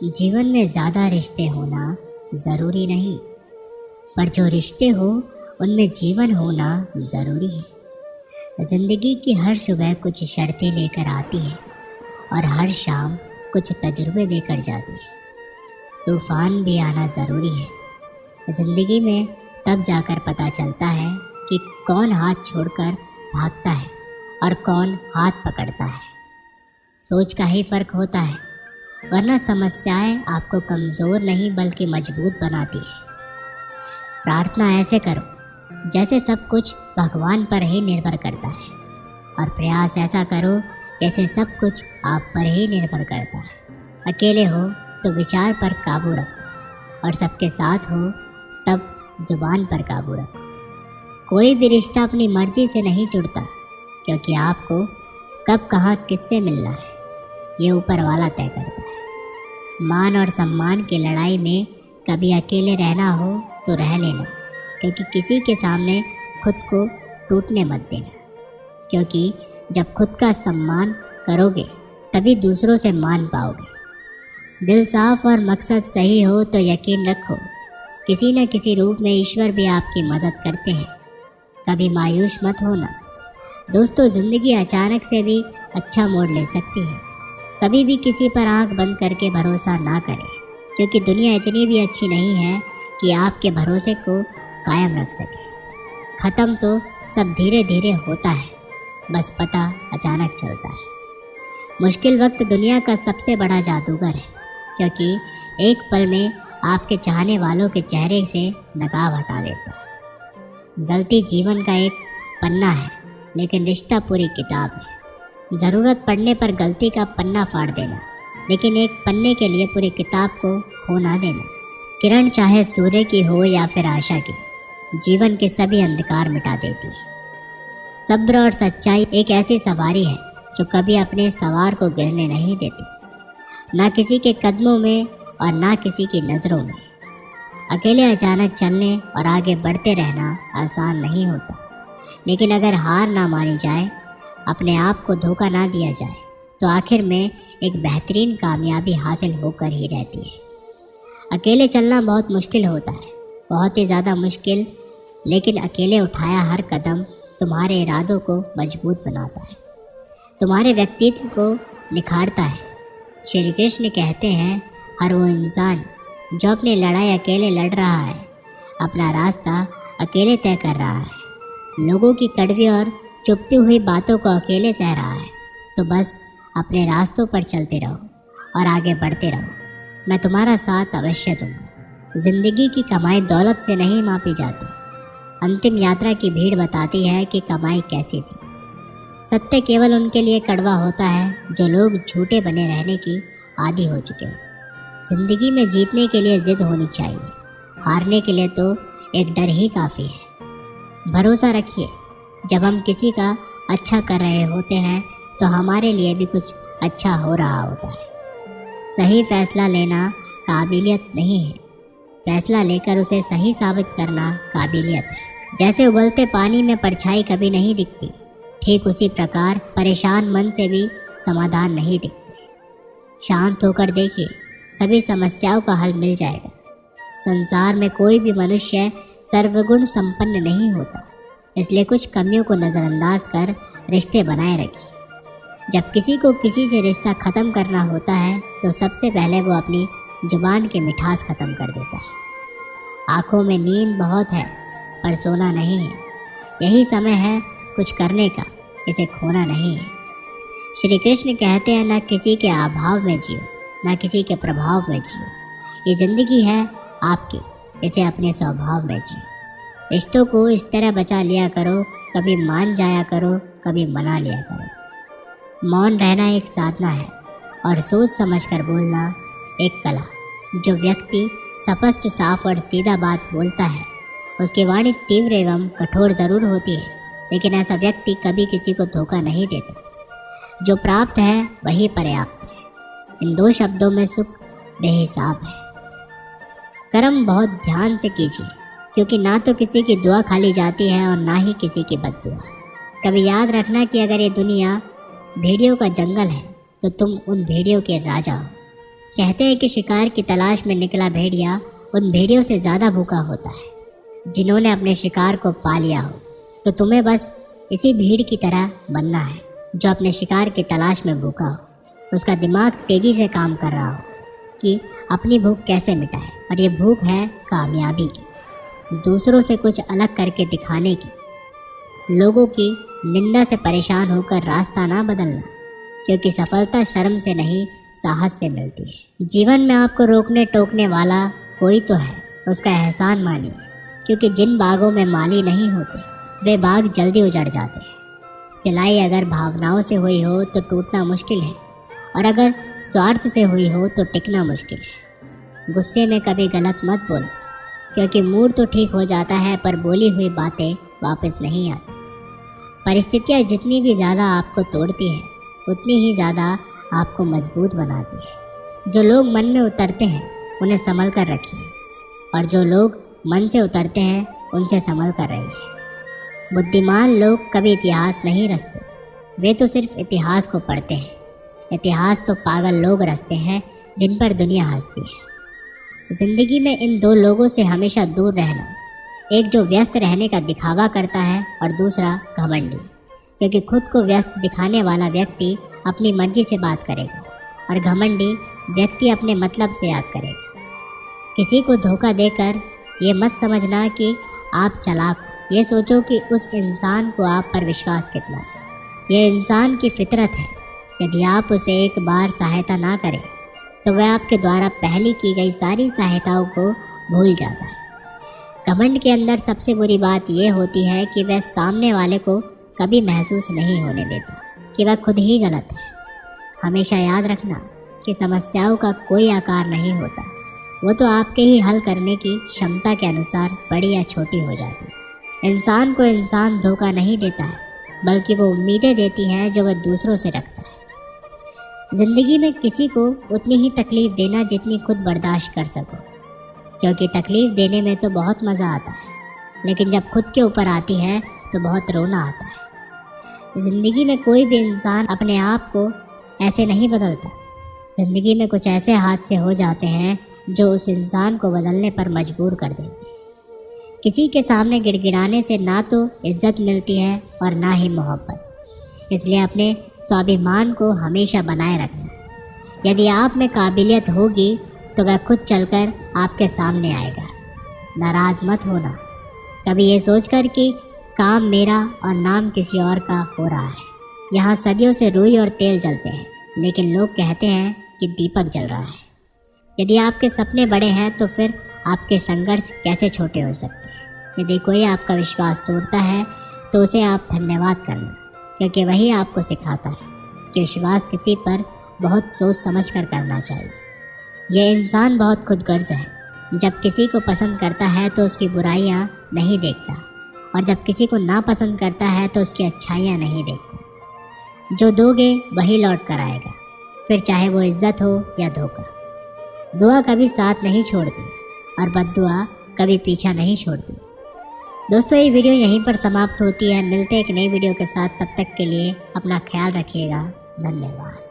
जीवन में ज़्यादा रिश्ते होना ज़रूरी नहीं, पर जो रिश्ते हो उनमें जीवन होना ज़रूरी है। ज़िंदगी की हर सुबह कुछ शर्तें लेकर आती है और हर शाम कुछ तजुर्बे देकर जाती है। तूफ़ान भी आना ज़रूरी है। ज़िंदगी में तब जाकर पता चलता है कि कौन हाथ छोड़कर भागता है और कौन हाथ पकड़ता है। सोच का ही फ़र्क होता है, वरना समस्याएं आपको कमज़ोर नहीं बल्कि मजबूत बनाती है। प्रार्थना ऐसे करो जैसे सब कुछ भगवान पर ही निर्भर करता है, और प्रयास ऐसा करो जैसे सब कुछ आप पर ही निर्भर करता है। अकेले हो तो विचार पर काबू रखो, और सबके साथ हो तब जुबान पर काबू रखो। कोई भी रिश्ता अपनी मर्जी से नहीं जुड़ता, क्योंकि आपको कब कहाँ किससे मिलना है ये ऊपर वाला तय करता है। मान और सम्मान की लड़ाई में कभी अकेले रहना हो तो रह लेना, क्योंकि किसी के सामने खुद को टूटने मत देना। क्योंकि जब खुद का सम्मान करोगे तभी दूसरों से मान पाओगे। दिल साफ और मकसद सही हो तो यकीन रखो किसी न किसी रूप में ईश्वर भी आपकी मदद करते हैं। कभी मायूस मत होना दोस्तों, ज़िंदगी अचानक से भी अच्छा मोड़ ले सकती है। कभी भी किसी पर आंख बंद करके भरोसा ना करें, क्योंकि दुनिया इतनी भी अच्छी नहीं है कि आपके भरोसे को कायम रख सके। ख़त्म तो सब धीरे धीरे होता है, बस पता अचानक चलता है। मुश्किल वक्त दुनिया का सबसे बड़ा जादूगर है, क्योंकि एक पल में आपके चाहने वालों के चेहरे से नकाब हटा देता है। गलती जीवन का एक पन्ना है, लेकिन रिश्ता पूरी किताब है। ज़रूरत पड़ने पर गलती का पन्ना फाड़ देना, लेकिन एक पन्ने के लिए पूरी किताब को खो ना देना। किरण चाहे सूर्य की हो या फिर आशा की, जीवन के सभी अंधकार मिटा देती है। सब्र और सच्चाई एक ऐसी सवारी है जो कभी अपने सवार को गिरने नहीं देती, ना किसी के कदमों में और ना किसी की नज़रों में। अकेले अचानक चलने और आगे बढ़ते रहना आसान नहीं होता, लेकिन अगर हार ना मानी जाए, अपने आप को धोखा ना दिया जाए, तो आखिर में एक बेहतरीन कामयाबी हासिल होकर ही रहती है। अकेले चलना बहुत मुश्किल होता है, बहुत ही ज़्यादा मुश्किल, लेकिन अकेले उठाया हर कदम तुम्हारे इरादों को मजबूत बनाता है, तुम्हारे व्यक्तित्व को निखारता है। श्री कृष्ण कहते हैं, हर वो इंसान जो अपनी लड़ाई अकेले लड़ रहा है, अपना रास्ता अकेले तय कर रहा है, लोगों की कड़वी और चुपती हुई बातों को अकेले सह रहा है, तो बस अपने रास्तों पर चलते रहो और आगे बढ़ते रहो। मैं तुम्हारा साथ अवश्य दूंगा। ज़िंदगी की कमाई दौलत से नहीं मापी जाती। अंतिम यात्रा की भीड़ बताती है कि कमाई कैसी थी। सत्य केवल उनके लिए कड़वा होता है जो लोग झूठे बने रहने की आदी हो चुके हैं। ज़िंदगी में जीतने के लिए जिद होनी चाहिए, हारने के लिए तो एक डर ही काफ़ी है। भरोसा रखिए, जब हम किसी का अच्छा कर रहे होते हैं तो हमारे लिए भी कुछ अच्छा हो रहा होता है। सही फैसला लेना काबिलियत नहीं है, फैसला लेकर उसे सही साबित करना काबिलियत है। जैसे उबलते पानी में परछाई कभी नहीं दिखती, ठीक उसी प्रकार परेशान मन से भी समाधान नहीं दिखते। शांत होकर देखिए, सभी समस्याओं का हल मिल जाएगा। संसार में कोई भी मनुष्य सर्वगुण संपन्न नहीं होता, इसलिए कुछ कमियों को नज़रअंदाज कर रिश्ते बनाए रखिए। जब किसी को किसी से रिश्ता ख़त्म करना होता है तो सबसे पहले वो अपनी जुबान की मिठास ख़त्म कर देता है। आँखों में नींद बहुत है पर सोना नहीं है। यही समय है कुछ करने का, इसे खोना नहीं है। श्री कृष्ण कहते हैं, न किसी के अभाव में जियो, न किसी के प्रभाव में जियो। ये ज़िंदगी है आपकी, इसे अपने स्वभाव में जियो। रिश्तों को इस तरह बचा लिया करो, कभी मान जाया करो, कभी मना लिया करो। मौन रहना एक साधना है और सोच समझकर बोलना एक कला। जो व्यक्ति स्पष्ट, साफ और सीधा बात बोलता है, उसकी वाणी तीव्र एवं कठोर जरूर होती है, लेकिन ऐसा व्यक्ति कभी किसी को धोखा नहीं देता। जो प्राप्त है वही पर्याप्त है। इन दो शब्दों में सुख बेहिसाब है। कर्म बहुत ध्यान से कीजिए, क्योंकि ना तो किसी की दुआ खाली जाती है और ना ही किसी की बद्दुआ। कभी याद रखना कि अगर ये दुनिया भेड़ियों का जंगल है तो तुम उन भेड़ियों के राजा हो। कहते हैं कि शिकार की तलाश में निकला भेड़िया उन भेड़ियों से ज़्यादा भूखा होता है जिन्होंने अपने शिकार को पा लिया हो। तो तुम्हें बस इसी भीड़ की तरह बनना है जो अपने शिकार की तलाश में भूखा हो। उसका दिमाग तेज़ी से काम कर रहा हो कि अपनी भूख कैसे मिटाए, और ये भूख है कामयाबी की, दूसरों से कुछ अलग करके दिखाने की, लोगों की निंदा से परेशान होकर रास्ता ना बदलना, क्योंकि सफलता शर्म से नहीं साहस से मिलती है। जीवन में आपको रोकने टोकने वाला कोई तो है, उसका एहसान मानिए, क्योंकि जिन बागों में माली नहीं होते वे बाग जल्दी उजड़ जाते हैं। सिलाई अगर भावनाओं से हुई हो तो टूटना मुश्किल है, और अगर स्वार्थ से हुई हो तो टिकना मुश्किल है। गुस्से में कभी गलत मत बोलो, क्योंकि मूड तो ठीक हो जाता है पर बोली हुई बातें वापस नहीं आती। परिस्थितियाँ जितनी भी ज़्यादा आपको तोड़ती हैं उतनी ही ज़्यादा आपको मजबूत बनाती है। जो लोग मन में उतरते हैं उन्हें संभल कर रखिए, और जो लोग मन से उतरते हैं उनसे संभल कर रहिए। बुद्धिमान लोग कभी इतिहास नहीं रचते, वे तो सिर्फ इतिहास को पढ़ते हैं। इतिहास तो पागल लोग रचते हैं जिन पर दुनिया हंसती है। ज़िंदगी में इन दो लोगों से हमेशा दूर रहना, एक जो व्यस्त रहने का दिखावा करता है और दूसरा घमंडी, क्योंकि खुद को व्यस्त दिखाने वाला व्यक्ति अपनी मर्जी से बात करेगा और घमंडी व्यक्ति अपने मतलब से याद करेगा। किसी को धोखा देकर ये मत समझना कि आप चालाक हो, ये सोचो कि उस इंसान को आप पर विश्वास कितना है। यह इंसान की फितरत है, यदि आप उसे एक बार सहायता ना करें तो वह आपके द्वारा पहले की गई सारी सहायताओं को भूल जाता है। घमंड के अंदर सबसे बुरी बात यह होती है कि वह सामने वाले को कभी महसूस नहीं होने देता कि वह खुद ही गलत है। हमेशा याद रखना कि समस्याओं का कोई आकार नहीं होता, वो तो आपके ही हल करने की क्षमता के अनुसार बड़ी या छोटी हो जाती है। इंसान को इंसान धोखा नहीं देता है, बल्कि वो उम्मीदें देती हैं जो वह दूसरों से रखता है। ज़िंदगी में किसी को उतनी ही तकलीफ़ देना जितनी खुद बर्दाश्त कर सको, क्योंकि तकलीफ़ देने में तो बहुत मज़ा आता है, लेकिन जब खुद के ऊपर आती है तो बहुत रोना आता है। ज़िंदगी में कोई भी इंसान अपने आप को ऐसे नहीं बदलता। ज़िंदगी में कुछ ऐसे हादसे हो जाते हैं जो उस इंसान को बदलने पर मजबूर कर देते हैं। किसी के सामने गिड़गिड़ाने से ना तो इज्जत मिलती है और ना ही मोहब्बत, इसलिए अपने स्वाभिमान को हमेशा बनाए रखना। यदि आप में काबिलियत होगी तो वह खुद चलकर आपके सामने आएगा। नाराज़ मत होना कभी ये सोचकर कि काम मेरा और नाम किसी और का हो रहा है। यहाँ सदियों से रुई और तेल जलते हैं, लेकिन लोग कहते हैं कि दीपक जल रहा है। यदि आपके सपने बड़े हैं तो फिर आपके संघर्ष कैसे छोटे हो सकते हैं। यदि कोई आपका विश्वास तोड़ता है तो उसे आप धन्यवाद करना, क्योंकि वही आपको सिखाता है कि विश्वास किसी पर बहुत सोच समझ कर करना चाहिए। यह इंसान बहुत खुदगर्ज है, जब किसी को पसंद करता है तो उसकी बुराइयां नहीं देखता, और जब किसी को नापसंद करता है तो उसकी अच्छाइयां नहीं देखता। जो दोगे वही लौट कर आएगा, फिर चाहे वो इज्जत हो या धोखा। दुआ कभी साथ नहीं छोड़ती और बद्दुआ कभी पीछा नहीं छोड़ती। दोस्तों, ये वीडियो यहीं पर समाप्त होती है। मिलते हैं एक नई वीडियो के साथ, तब तक के लिए अपना ख्याल रखिएगा। धन्यवाद।